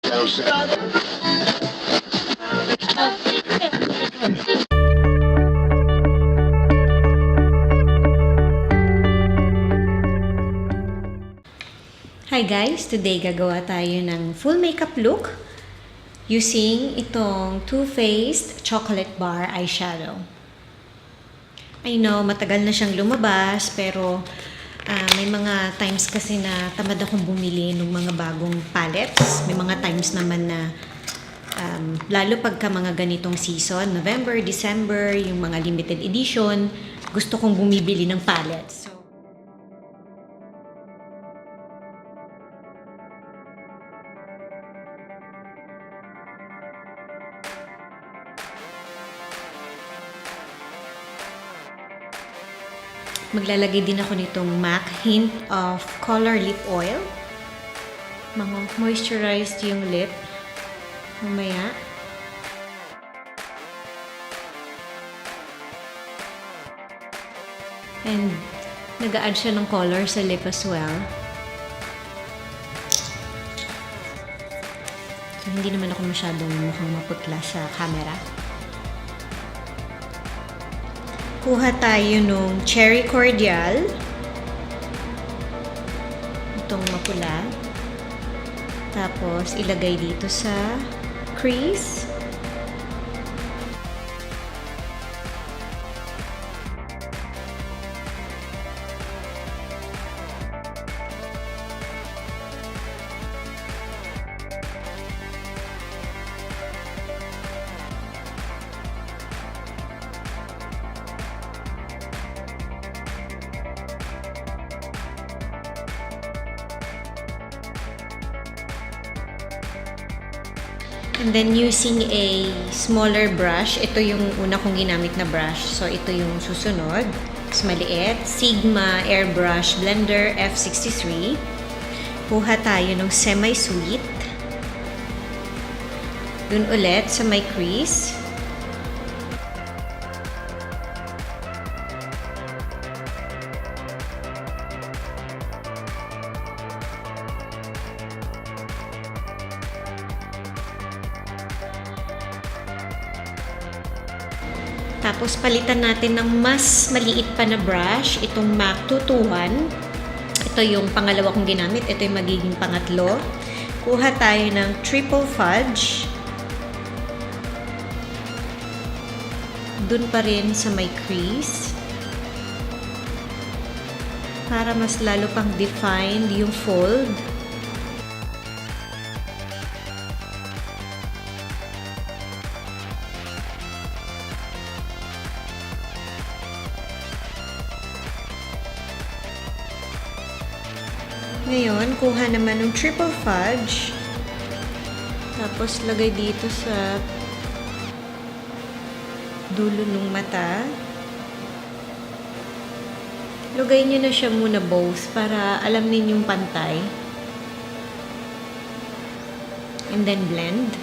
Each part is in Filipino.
Hi guys! Today gagawa tayo ng full makeup look using itong Too Faced Chocolate Bar Eyeshadow. I know, matagal na siyang lumabas pero may mga times kasi na tamad akong bumili ng mga bagong palettes. May mga times naman na lalo pagka mga ganitong season, November, December, yung mga limited edition, gusto kong bumibili ng palettes. Maglalagay din ako nitong MAC Hint of Color Lip Oil. Moisturized yung lip. Mamaya. And nag-a-add siya ng color sa lip as well. So, hindi naman ako masyadong mukhang maputla sa camera. Kuha tayo nung cherry cordial. Itong mapula. Tapos, ilagay dito sa crease. And then using a smaller brush, ito yung una kong ginamit na brush. So ito yung susunod. Mas maliit. Sigma Airbrush Blender F63. Kuha tayo ng semi-sweet. Dun ulit sa may crease. Tapos, palitan natin ng mas maliit pa na brush. Itong MAC 221. Ito yung pangalawa kong ginamit. Ito yung magiging pangatlo. Kuha tayo ng triple fudge. Dun pa rin sa may crease. Para mas lalo pang defined yung fold. Ngayon, kuha naman ng triple fudge. Tapos, lagay dito sa dulo ng mata. Lugay nyo na siya muna both para alam ninyong pantay. And then blend.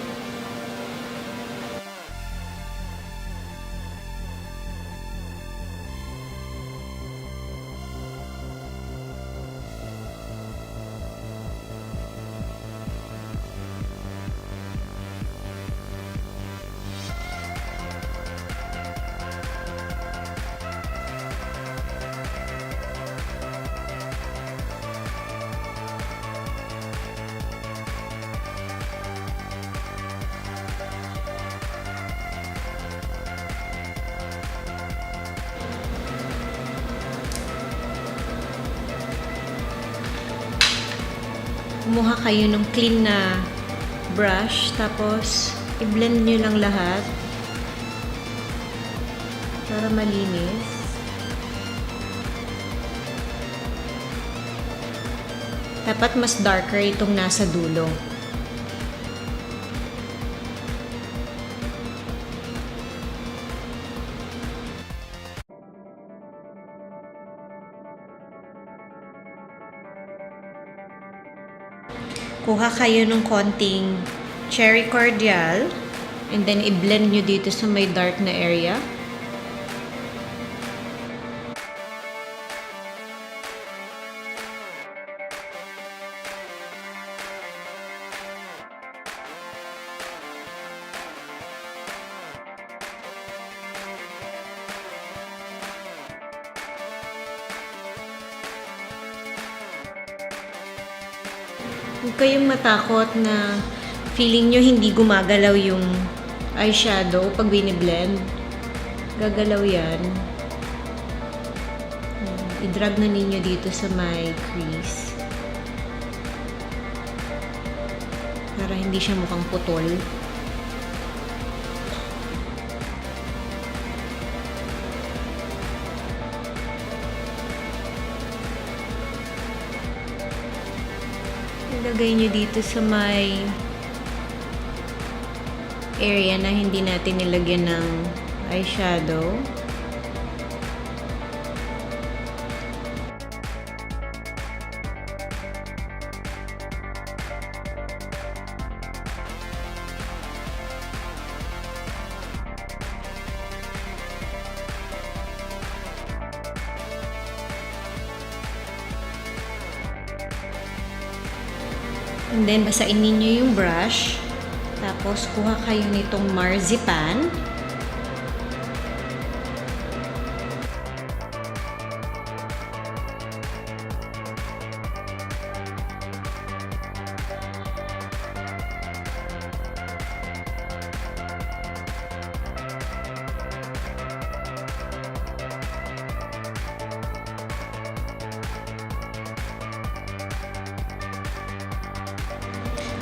Kumuha kayo ng clean na brush, tapos i-blend nyo lang lahat para malinis. Dapat mas darker itong nasa dulo. Kuha kayo ng konting cherry cordial and then i-blend nyo dito sa may dark na area. Huwag kayong matakot na feeling nyo hindi gumagalaw yung eyeshadow pag biniblend. Gagalaw yan. I-drag na ninyo dito sa may crease. Para hindi siya mukhang putol. Ilagay nyo dito sa may area na hindi natin nilagyan ng eyeshadow. And then, basain ninyo yung brush. Tapos, kuha kayo nitong marzipan.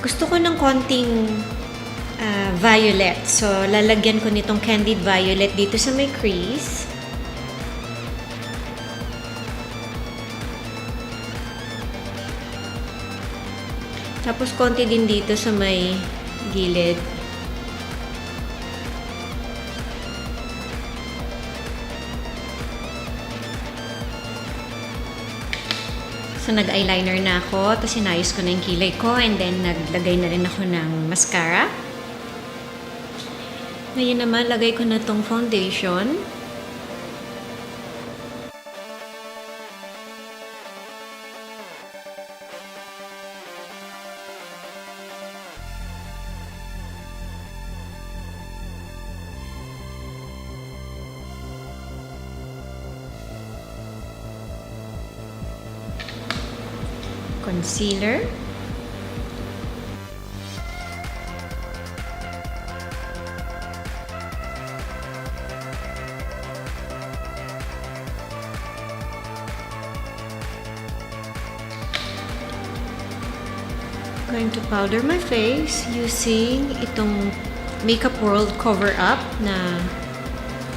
Gusto ko ng konting violet. So, lalagyan ko nitong candied violet dito sa may crease. Tapos, konti din dito sa may gilid. So, nag-eyeliner na ako. Tapos, sinayos ko na yung kilay ko. And then, naglagay na rin ako ng mascara. Ngayon naman, lagay ko na tong foundation. Concealer. Going to powder my face using itong Makeup World Cover Up na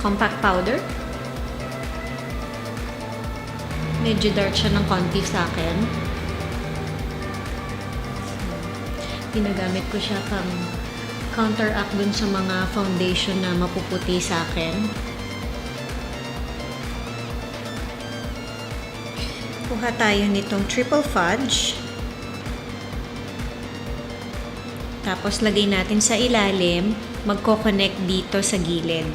compact powder. Medyo dark siya ng konti sa akin. Ginagamit ko siya pang counteract dun sa mga foundation na mapuputi sa akin. Kuha tayo nitong triple fudge. Tapos lagay natin sa ilalim, magko-connect dito sa gilid.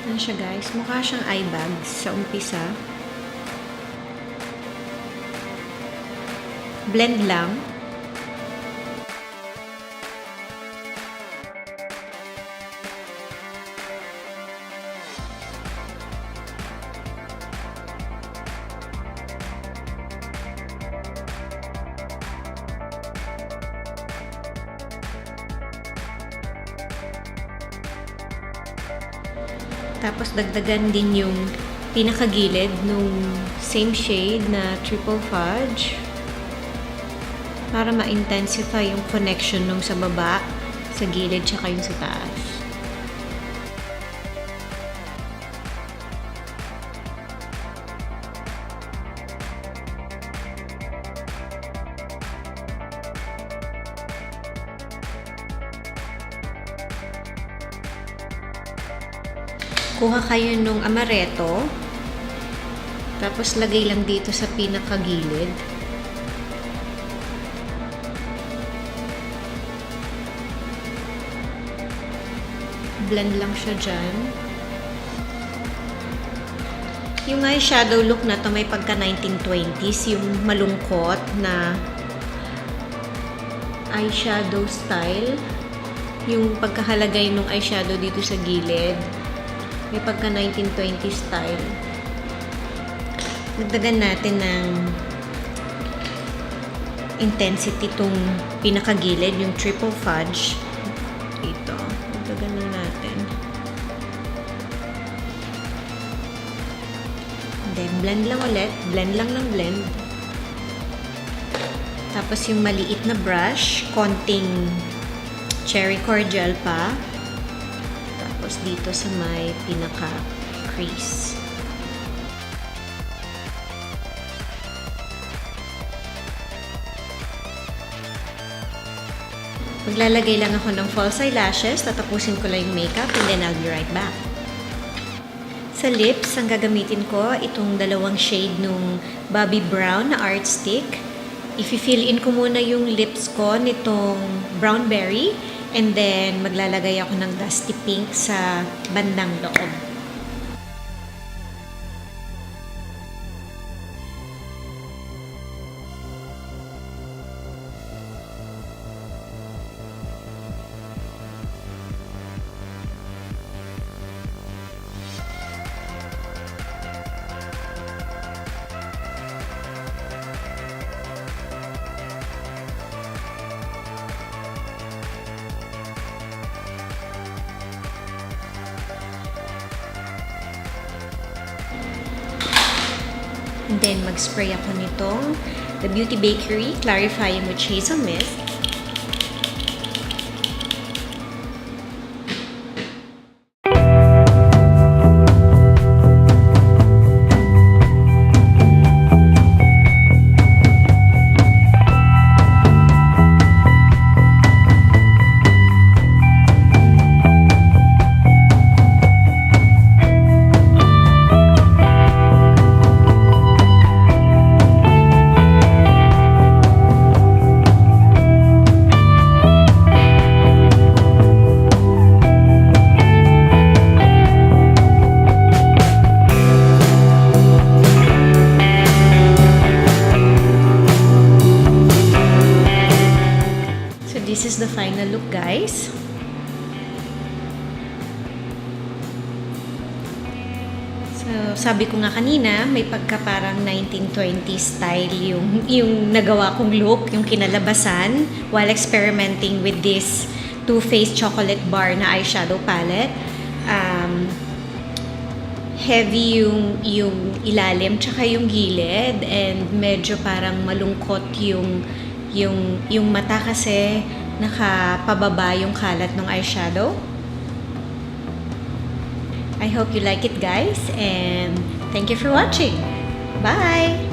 Yan siya guys, mukha siyang eye bags sa umpisa. Blend lang. Tapos, dagdagan din yung pinakagilid nung same shade na triple fudge para ma-intensify yung connection nung sa baba, sa gilid, tsaka yung sa taas. Kuha kayo nung amaretto, tapos lagay lang dito sa pinakagilid. Blend lang siya dyan. Yung eyeshadow look na to may pagka 1920s, yung malungkot na eyeshadow style. Yung pagkahalagay ng eyeshadow dito sa gilid, may pagka 1920s style. Nagdagan natin ng intensity tong pinakagilid, yung triple fudge. Dito. Nagdagan na natin. Then, blend lang ulit. Blend lang ng blend. Tapos, yung maliit na brush, konting cherry cordial pa. Tapos, dito sa may pinaka-crease. Maglalagay lang ako ng false eyelashes. Tatapusin ko lang yung makeup and then I'll be right back. Sa lips, ang gagamitin ko, itong dalawang shade nung Bobbi Brown na Art Stick. I-fill in ko muna yung lips ko nitong brown berry and then maglalagay ako ng dusty pink sa bandang loob. And then, mag-spray ako nitong The Beauty Bakery Clarifying with Hazel Mist. This is the final look, guys. So, sabi ko nga kanina, may pagka parang 1920s style yung nagawa kong look, yung kinalabasan while experimenting with this Too Faced chocolate bar na eyeshadow palette. Heavy yung ilalim tsaka yung gilid and medyo parang malungkot yung mata kasi nakapababa yung kalat ng eyeshadow. I hope you like it, guys, and thank you for watching. Bye!